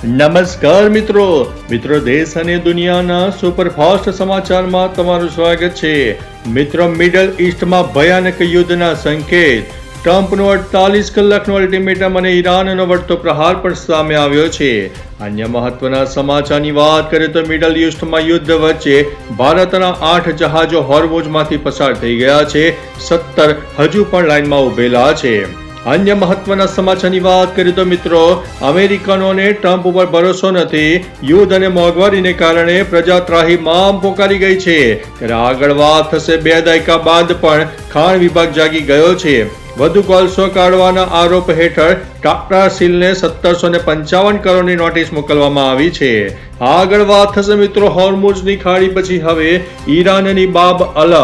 નમસ્કાર મિત્રો દેશ અને દુનિયાના સુપરફાસ્ટ સમાચારમાં તમારું સ્વાગત છે। મિત્રો, મિડલ ઈસ્ટમાં ભયાનક યુદ્ધના સંકેત, ટ્રમ્પનું 48 કલાકનું અલ્ટિમેટમ અને ઈરાનનો વધતો પ્રહાર પણ સામે આવ્યો છે। અન્ય મહત્વના સમાચારની વાત કરીએ તો મિડલ ઈસ્ટમાં યુદ્ધ વચ્ચે ભારતના 8 જહાજો હોર્મુઝમાંથી પસાર થઈ ગયા છે, 17 હજુ પણ લાઇનમાં ઉભેલા છે। અન્ય મહત્વના સમાચારની વાત કરીએ તો મિત્રો, અમેરિકનોને ટ્રમ્પ ઉપર ભરોસો નથી। યુદ્ધ અને મોંઘવારીને કારણે પ્રજા ત્રાહિમામ પોકારી ગઈ છે। ત્યારે આગળ વાત થશે 2 દાયકા બાદ પણ ખાણ વિભાગ જાગી ગયો છે। વધુ કોલસો કાઢવાના આરોપ હેઠળ ટાટા સ્ટીલને 1755 કરોડની નોટિસ મોકલવામાં આવી છે। આગળ વાત થશે મિત્રો, હોર્મુઝની ખાડી પછી હવે ઈરાનની બાબ અલ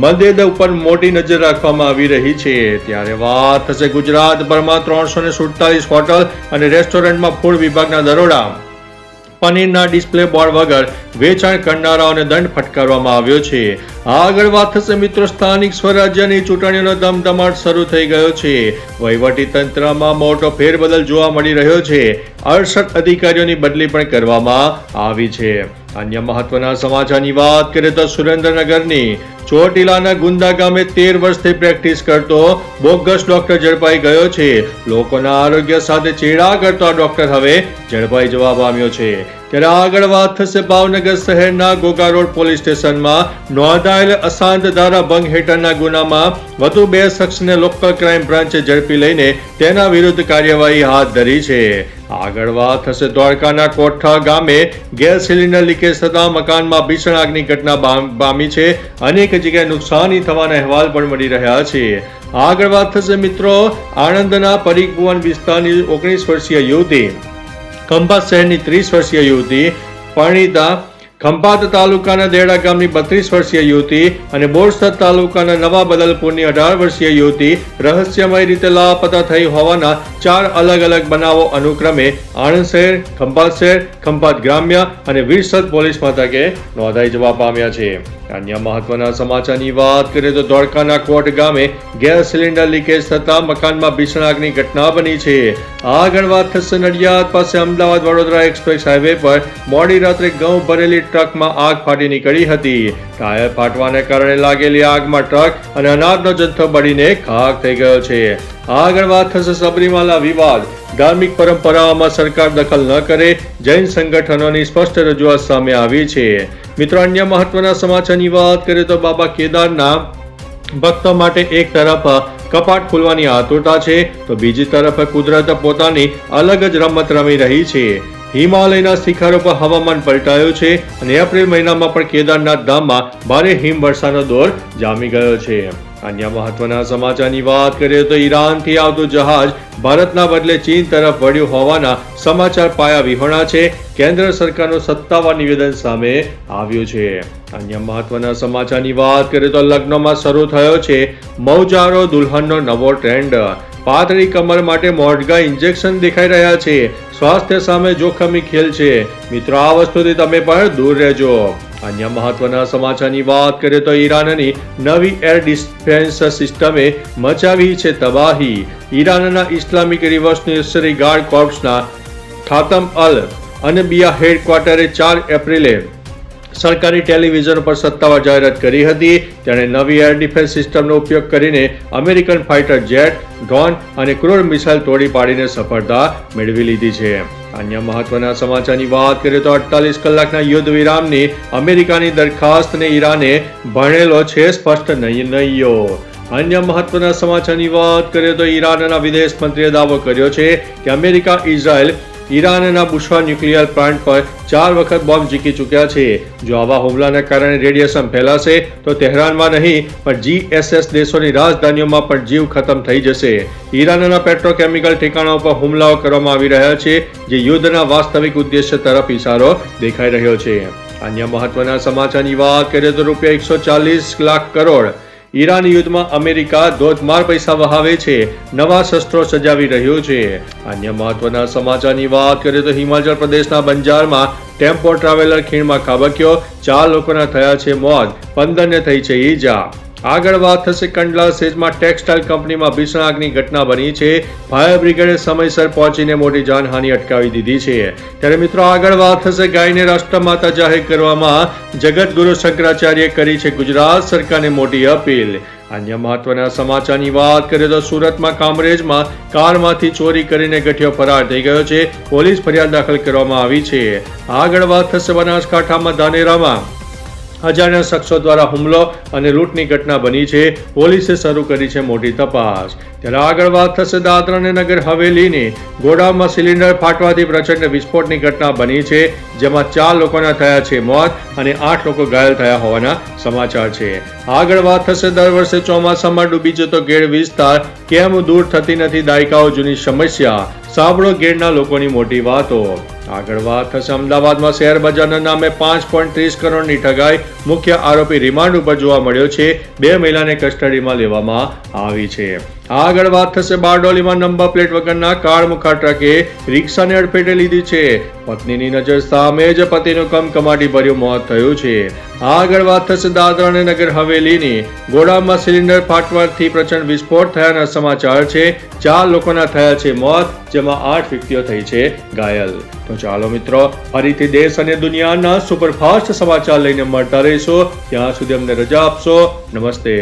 મદેદ ઉપર મોટી નજર રાખવામાં આવી રહી છે। ત્યારે વાત થશે ગુજરાતભરમાં 347 હોટલ અને રેસ્ટોરન્ટમાં ફૂડ વિભાગના દરોડા, પનીરના ડિસ્પ્લે બોર્ડ વગર વેચાણ કરનારાઓને દંડ ફટકારવામાં આવ્યો છે। આગળ વાત થશે મિત્રો, સ્થાનિક સ્વરાજ્યની ચૂંટણીનો ધમધમાટ શરૂ થઈ ગયો છે। વહીવટી તંત્રમાં મોટો ફેરબદલ જોવા મળી રહ્યો છે। 68 અધિકારીઓની બદલી પણ કરવામાં આવી છે। અન્ય મહત્વના સમાચારની વાત કરીએ તો સુરેન્દ્રનગરની ચોટીલાના ગુંદા ગામે 13 વર્ષથી પ્રેક્ટિસ કરતો બોગસ ડોક્ટર ઝડપાઈ ગયો છે। લોકોના આરોગ્ય સાથે ચેડા કરતો આ ડોક્ટર હવે ઝડપાઈ જવા પામ્યો છે। ત્યારે આગળ વાત થશે ભાવનગર શહેરના ગોગા રોડ પોલીસ સ્ટેશનમાં નોંધાયેલ અશાંત ધારા ભંગ હેઠળના ગુનામાં વધુ 2 શખ્સને લોકલ ક્રાઇમ બ્રાન્ચે ઝડપી લઈને તેના વિરુદ્ધ કાર્યવાહી હાથ ધરી છે। આગળ વાત થશે દ્વારકાના કોઠા ગામે ગેસ સિલિન્ડર લીકેજ થતા મકાનમાં ભીષણ આગની ઘટના પામી છે। અનેક જગ્યાએ નુકસાની થવાના અહેવાલ પણ મળી રહ્યા છે। આગળ વાત થશે મિત્રો, આણંદના પરીકભુવન વિસ્તારની 19 વર્ષીય યુવતી, ખંભાત શહેરની 30 વર્ષીય યુવતી પરણિતા, ખંભાત તાલુકાના દેડા ગામની 32 વર્ષીય યુવતી અને બોરસદ તાલુકાના નવા બદલપુરની 18 વર્ષીય યુવતી રહસ્યમય રીતે લાપતા થઈ હોવાના 4 અલગ અલગ બનાવો અનુક્રમે આણંદ શહેર, ખંભાત શહેર, ખંભાત ગ્રામ્ય અને વિરસદ પોલીસ મથકે નોંધાઈ જવા પામ્યા છે। અન્ય મહત્વના સમાચારની વાત કરીએ તો ધોળકાના કોટ ગામે ગેસ સિલિન્ડર લીકેજ થતા મકાનમાં ભીષણ આગની ઘટના બની છે। આગળ વાત થશે નડિયાદ પાસે અમદાવાદ વડોદરા એક્સપ્રેસ હાઈવે પર મોડી રાત્રે ઘઉં ભરેલી ટ્રકમાં આગ ફાટી નીકળી હતી। ટાયર ફાટવાને કારણે લાગેલી આગમાં ટ્રક અને અનાજનો જથ્થો બળીને ખાખ થઈ ગયો છે। આગળ વાત થશે સબરીમાલા વિવાદ, ધાર્મિક પરંપરાઓમાં સરકાર દખલ ન કરે, જૈન સંગઠનોની સ્પષ્ટ રજૂઆત સામે આવી છે। મિત્રો, અન્ય મહત્વના સમાચારની વાત કરીએ તો બાબા કેદારના ભક્તો માટે એક તરફ કપાટ ખુલવાની આતુરતા છે તો બીજી તરફ કુદરત પોતાની અલગ જ રમત રમી રહી છે। હિમાલયના શિખરો પર હવામાન પલટાયું છે અને એપ્રિલ મહિનામાં પણ કેદારનાથ ધામમાં ભારે હિમવર્ષાનો દોર જામી ગયો છે। અન્ય મહત્વના સમાચારની વાત કરીએ તો ઈરાનથી આવતું જહાજ ભારતના બદલે ચીન તરફ વળ્યું હોવાના સમાચાર પાયા વિહોણા છે। કેન્દ્ર સરકારનું સત્તાવાર નિવેદન સામે આવ્યું છે। અન્ય મહત્વના સમાચારની વાત કરીએ તો લગ્નમાં શરૂ થયો છે મૌજારો દુલ્હનનો નવો ટ્રેન્ડ। પાતળી કમર માટે મોઢગા ઇન્જેક્શન દેખાઈ રહ્યા છે। સ્વાસ્થ્ય સામે જોખમી ખેલ છે। મિત્રો, આ વસ્તુથી તમે પણ દૂર રહેજો। અન્ય મહત્વના સમાચારની વાત કરીએ તો ઈરાનની નવી એર ડિફેન્સ સિસ્ટમે મચાવી છે તબાહી। ઈરાનના ઇસ્લામિક રિવોલ્યુશનરી ગાર્ડ કોર્પ્સના ખાતમ અલ અનબિયા હેડક્વાર્ટરે 4 એપ્રિલે સરકારી ટેલિવિઝન પર સત્તાવાર જાહેરાત કરી હતી। તેણે નવી એર ડિફેન્સ સિસ્ટમનો ઉપયોગ કરીને અમેરિકન ફાઇટર જેટ, ડ્રોન અને ક્રૂઝ મિસાઇલ તોડી પાડીને સફળતા મેળવી લીધી છે। અન્ય મહત્વના સમાચારની વાત કરીએ તો 48 કલાકના યુદ્ધ વિરામની અમેરિકાની દરખાસ્તને ઈરાને ભણેલો છે સ્પષ્ટ નહીયો। અન્ય મહત્વના સમાચારની વાત કરીએ તો ઈરાનના વિદેશ મંત્રીએ દાવો કર્યો છે કે અમેરિકા ઇઝરાયલ ઈરાનના બુશરા ન્યુક્લિયર પ્લાન્ટ પર 4 વખત બોમ્બ ઝીકી ચૂક્યા છે। જો આવા હુમલાના કારણે રેડિયેશન ફેલાશે તો તહેરાનમાં નહીં પણ GSS દેશોની રાજધાનીઓમાં પણ જીવ ખતમ થઈ જશે। ઈરાનના પેટ્રોકેમિકલ ઠેકાણાઓ પર હુમલાઓ કરવામાં આવી રહ્યા છે, જે યુદ્ધના વાસ્તવિક ઉદ્દેશ્ય તરફ ઇશારો દેખાઈ રહ્યો છે। અન્ય મહત્વના સમાચારની વાત કરીએ તો ₹140 લાખ કરોડ ઈરાન યુદ્ધમાં અમેરિકા ધોધમાર પૈસા વહાવે છે, નવા શસ્ત્રો સજાવી રહ્યું છે। અન્ય મહત્વના સમાચારની વાત કરીએ તો હિમાચલ પ્રદેશના બંજારમાં ટેમ્પો ટ્રાવેલર ખીણમાં ખાબક્યો, 4 લોકોના થયા છે મોત, 15ને થઈ છે ઈજા। આગળ વાત થશે કંડલા સેજમાં ટેક્સટાઇલ કંપનીમાં ભીષણ આગની ઘટના બની છે. ફાયર બ્રિગેડે સમયસર પહોંચીને મોટી જાનહાનિ અટકાવી દીધી છે. ત્યારે મિત્રો આગળ વાત થશે ગાયને રાષ્ટ્રમાતા જાહેર કરવામાં જગતગુરુ શંકરાચાર્યએ કરી છે ગુજરાત સરકારને મોટી અપીલ. અન્ય મહત્વના સમાચારની વાત કરીએ તો સુરતમાં કામરેજમાં કારમાંથી ચોરી કરીને ગઠિયો ફરાર થઈ ગયો છે. પોલીસ ફરિયાદ દાખલ કરવામાં આવી છે. આગળ વાત થશે બનાસકાંઠામાં ધાનેરામાં અજાણ્યા શખ્સો દ્વારા હુમલો અને લૂંટની ઘટના બની છે. પોલીસે શરૂ કરી છે મોટી તપાસ. ત્યારે આગળ વાત થશે દાદરા અને નગર હવેલીની ગોડાઉનમાં સિલિન્ડર ફાટવાથી પ્રચંડ વિસ્ફોટની ઘટના બની છે, જેમાં 4 લોકોના થયા છે મોત અને 8 લોકો ઘાયલ થયા હોવાના સમાચાર છે. આગળ વાત થશે દર વર્ષે ચોમાસામાં ડૂબી જતો ગેડ વિસ્તાર કેમ દૂર થતી નથી, દાયકાઓ જૂની સમસ્યા. સાંભળો ગેડના લોકોની મોટી વાતો. આગળ વાત થશે અમદાવાદમાં શેર બજારના નામે 5.30 કરોડની ઠગાઈ. મુખ્ય આરોપી રિમાન્ડ ઉપર જોવા મળ્યો છે. 2 મહિલાને કસ્ટડીમાં લેવામાં આવી છે. આગળ વાત થશે બારડોલીમાં નંબર પ્લેટ વગરના કાળમુખા ટ્રકે રિક્ષાને અડફેટે લીધી છે. પત્નીની નજર સામે જ પતિનું કમકમાટી ભર્યું મોત થયું છે. આગળ વાત થશે દાદરા અને નગર હવેલીની ગોડાઉનમાં સિલિન્ડર ફાટવાથી પ્રચંડ વિસ્ફોટ થયાના સમાચાર છે. 4 લોકોના થયા છે મોત, જેમાં 8 વ્યક્તિઓ થઈ છે ઘાયલ. તો ચાલો મિત્રો, ફરીથી દેશ અને દુનિયાના સુપરફાસ્ટ સમાચાર લઈને મળતા રહીશું. ત્યાં સુધી અમને રજા આપશો. નમસ્તે.